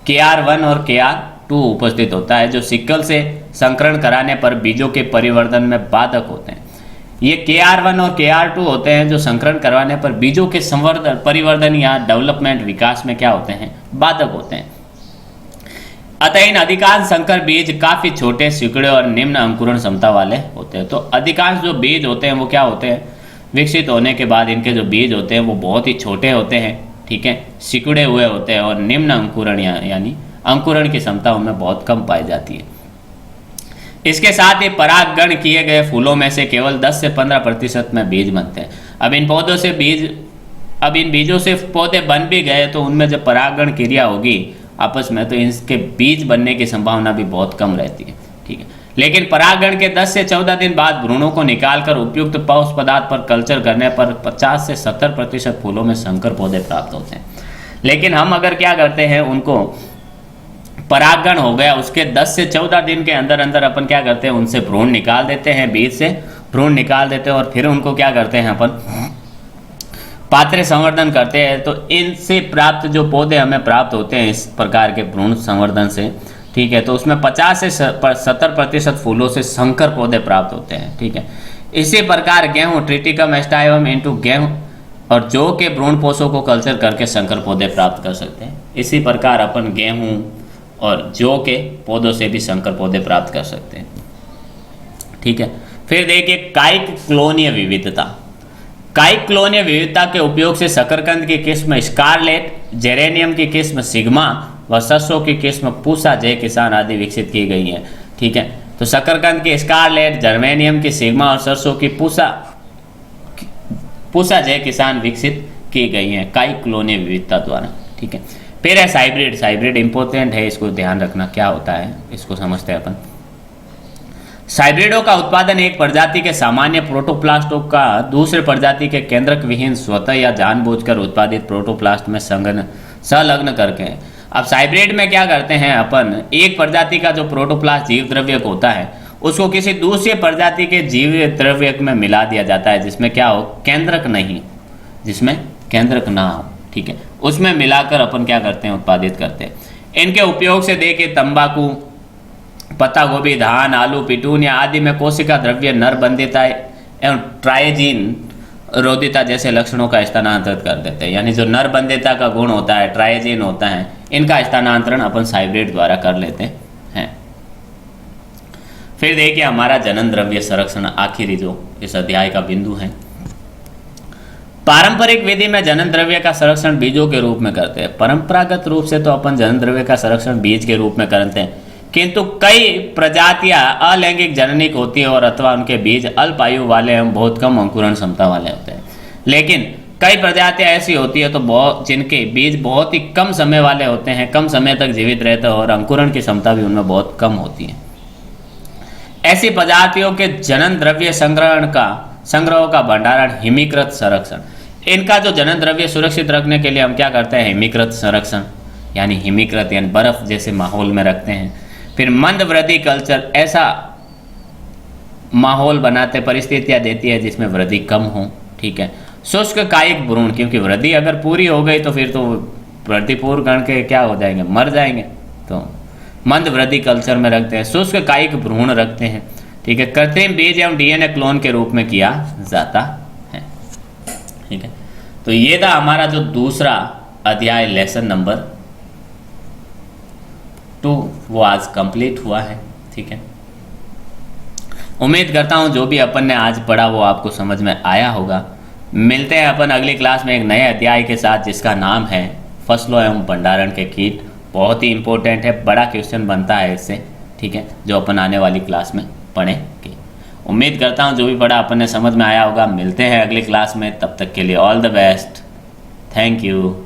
[SPEAKER 1] KR1 और KR2 उपस्थित होता है, जो सिकल से संकरण कराने पर बीजों के परिवर्तन में बाधक होते हैं। ये KR1 और KR2 होते हैं जो संकरण करवाने पर बीजों के परिवर्तन या डेवलपमेंट, विकास में क्या होते हैं, बाधक होते हैं। अतः इन अधिकांश संकर बीज काफी छोटे, सिकुड़े और निम्न अंकुरण क्षमता वाले होते हैं। तो अधिकांश जो बीज होते हैं वो क्या होते हैं, विकसित होने के बाद इनके जो बीज होते हैं वो बहुत ही छोटे होते हैं। ठीक है, सिकुड़े हुए होते हैं और निम्न अंकुरण यानी अंकुरण की क्षमता उनमें बहुत कम पाई जाती है। इसके साथ ही परागण किए गए फूलों में से केवल 10 से 15% में बीज बनते हैं। अब इन बीजों से पौधे बन भी गए तो उनमें जब परागण क्रिया होगी आपस में, तो इसके बीज बनने की संभावना भी बहुत कम रहती है। ठीक है, लेकिन परागण के 10 से 14 दिन बाद भ्रूणों को निकालकर उपयुक्त ठोस पदार्थ पर कल्चर करने पर 50 से 70% फूलों में संकर पौधे प्राप्त होते हैं। लेकिन हम अगर क्या करते हैं, उनको परागण हो गया उसके 10 से 14 दिन के अंदर अंदर अपन क्या करते हैं, उनसे भ्रूण निकाल देते हैं बीज से भ्रूण निकाल देते हैं और फिर उनको क्या करते हैं अपन पात्र संवर्धन करते हैं। तो इनसे प्राप्त जो पौधे हमें प्राप्त होते हैं इस प्रकार के भ्रूण संवर्धन से, ठीक है, तो उसमें 50 से 70% फूलों से संकर पौधे प्राप्त होते हैं, ठीक है। इसी प्रकार गेहूँ ट्रिटिकम एस्टाइवम इनटू गेहूँ और जौ के भ्रूण पोषों को कल्चर करके संकर पौधे प्राप्त कर सकते हैं। इसी प्रकार अपन गेहूँ और जौ के पौधों से भी संकर पौधे प्राप्त कर सकते हैं, ठीक है। फिर देखिए कायिक क्लोनीय विविधता। कायिक क्लोनीय विविधता के उपयोग से शकरकंद की किस्म स्कारलेट, जेरेनियम की किस्म सिग्मा व सरसों की किस्म पूसा जय किसान आदि विकसित की गई हैं, ठीक है। तो शकरकंद की स्कारलेट, जर्मेनियम की सिग्मा और सरसों की पूसा जय किसान विकसित की गई हैं कायिक क्लोनीय विविधता द्वारा, ठीक है। फिर है हाइब्रिड। हाइब्रिड इंपॉर्टेंट है, इसको ध्यान रखना क्या होता है, इसको समझते हैं अपन। हाइब्रिडों का उत्पादन एक प्रजाति के सामान्य प्रोटोप्लास्टों का दूसरे प्रजाति के केंद्रक विहीन स्वतः या जानबूझकर उत्पादित प्रोटोप्लास्ट में संलग्न करके। अब हाइब्रिड में क्या करते हैं अपन, एक प्रजाति का जो प्रोटोप्लास्ट जीव द्रव्यक होता है उसको किसी दूसरे प्रजाति के जीव द्रव्यक में मिला दिया जाता है जिसमें क्या हो, केंद्रक नहीं, जिसमें केंद्रक ना हो, ठीक है, उसमें मिलाकर अपन क्या करते हैं, उत्पादित करते हैं। इनके उपयोग से देखिए तंबाकू, पत्ता गोभी, धान, आलू, पिटूनिया आदि में कोशिका द्रव्य नरबंधिता एवं ट्राइजीन रोधिता जैसे लक्षणों का स्थानांतरित कर देते हैं। यानी जो नरबंधिता का गुण होता है, ट्राइजीन होता है, इनका स्थानांतरण अपन हाइब्रिड द्वारा कर लेते हैं। फिर देखिए हमारा जनन द्रव्य संरक्षण, आखिरी जो इस अध्याय का बिंदु है। पारंपरिक विधि में जनन द्रव्य का संरक्षण बीजों के रूप में करते हैं। परंपरागत रूप से तो अपन जनन द्रव्य का संरक्षण बीज के रूप में करते हैं, किंतु कई प्रजातियां अलैंगिक जननिक होती है और अथवा उनके बीज अल्प आयु वाले एवं बहुत कम अंकुरण क्षमता वाले होते हैं। लेकिन कई प्रजातियां ऐसी होती है तो जिनके बीज बहुत ही कम समय वाले होते हैं, कम समय तक जीवित रहते हैं और अंकुरण की क्षमता भी उनमें बहुत कम होती है। ऐसी प्रजातियों के जनन द्रव्य संग्रहों का भंडारण, हिमीकृत संरक्षण। इनका जो जनन द्रव्य सुरक्षित रखने के लिए हम क्या करते हैं, हिमीकृत संरक्षण, यानी हिमीकृत यानी बर्फ जैसे माहौल में रखते हैं। फिर मंद वृद्धि कल्चर, ऐसा माहौल बनाते, परिस्थितियां देती है जिसमें वृद्धि कम हो, ठीक है। शुष्क कायिक भ्रूण, क्योंकि वृद्धि अगर पूरी हो गई तो फिर तो वृद्धि पूर्ण गण के क्या हो जाएंगे, मर जाएंगे, तो मंद वृद्धि कल्चर में रखते हैं। शुष्क कायिक भ्रूण रखते हैं, ठीक है। कृत्रिम बीज एवं डीएनए क्लोन के रूप में किया जाता है, ठीक है। तो ये था हमारा जो दूसरा अध्याय, लेसन नंबर 2, वो आज कंप्लीट हुआ है, ठीक है। उम्मीद करता हूँ जो भी अपन ने आज पढ़ा वो आपको समझ में आया होगा। मिलते हैं अपन अगली क्लास में एक नए अध्याय के साथ जिसका नाम है फसलों एवं भंडारण के कीट। बहुत ही इंपॉर्टेंट है, बड़ा क्वेश्चन बनता है इससे, ठीक है, जो अपन आने वाली क्लास में पढ़ेंगे। उम्मीद करता हूँ जो भी पढ़ा अपन ने समझ में आया होगा। मिलते हैं अगली क्लास में, तब तक के लिए all the best, thank you.